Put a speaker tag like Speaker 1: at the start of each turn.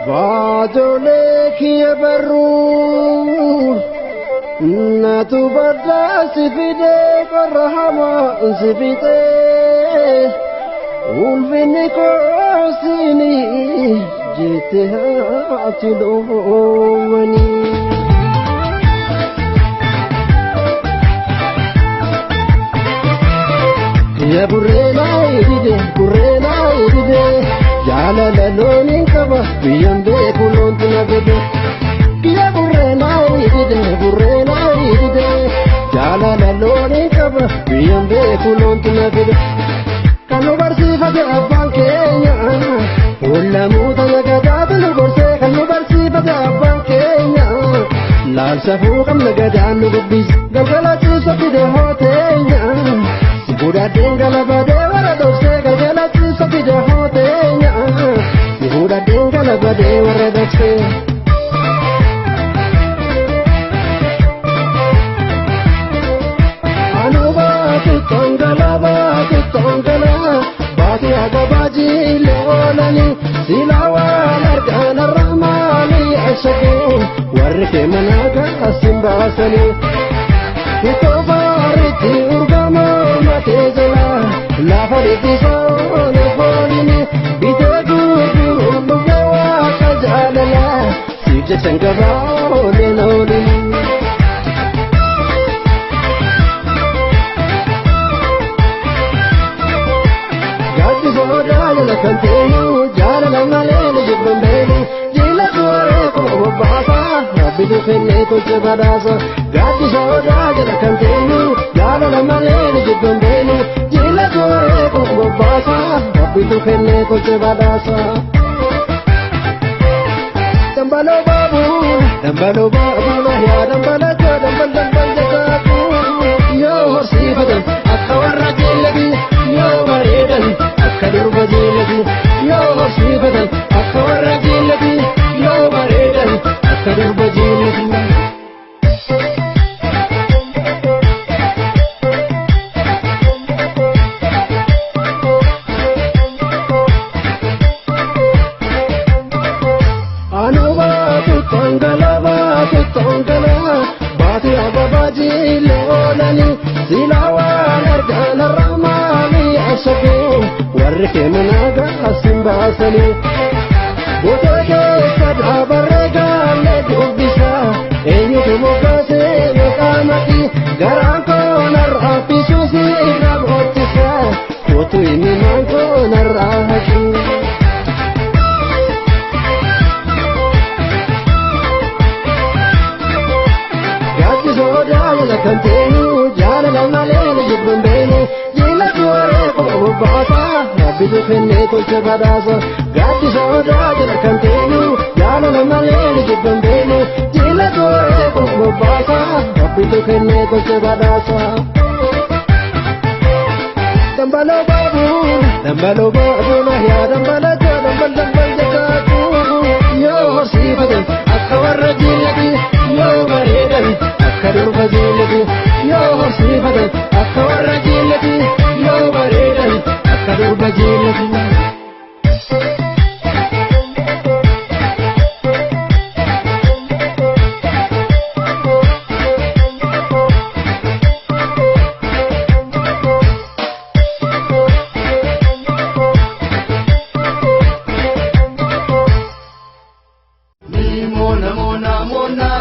Speaker 1: ባዶሌክ የበሩ እናቱ በዳ ሲፊዴ ቆረሃማ ሲፊጤ ውልፊኒ ኮሲኒ ጅትሃት ሎወኒ يا برينا يدي جالا لوني كبا بيان بيكولون تنبدي يا برينا يدي جالا لوني كبا بيان بيكولون تنبدي كانوا برسي فجأة أبان كينيا ولا موتا نقدات البرسي كانوا برسي فجأة أبان كينيا لا السفوق نقدان نقبيس قلقلات سبيد هوتينيا Buddha dengala bade wara dose galgala sabi de hote nya Buddha dengala bade wara dose Anuba tongala bati agabaji leolani silawa argana rahmani ashaku warke managa asimbasani Itobariti urgama matezela la fariti sone folini bitegu ndugawa kajalala sije sangaba oleni Gadi boda la kantenu jala malele jibbambelu jila gore ko basa bidu fenne ko jabadasa Gadi boda la kantenu jala malele jibbambelu jila gore ko basa bidu fenne ko jabadasa Dambalo babu na ya dambala dambal jakaku yo sifadan akawara jelebi yo maredan akadur bajelebi yo sifadan akawara jelebi yo maredan akadur bajelebi Tongala bati agabaji leolani silawa argana rahmani ashaku warke managa asimbasani botoke sada barega le dubisa enyu tumokase mekamati garanko narapisu si rabotisa kotu ini manko narahaki la kantenu jala la malele jibbambelu jila gore ko basa bidu fenne ko jabadasa gadi soda la kantenu jala la malele jibbambelu jila gore ko basa bidu fenne ko jabadasa dambalo babu na ya dambal jakaku yo sifadan akawara jilati yo maredan akadur bajelebi yo sifadan akawara jilati yo maredan akadur bajelebi Mona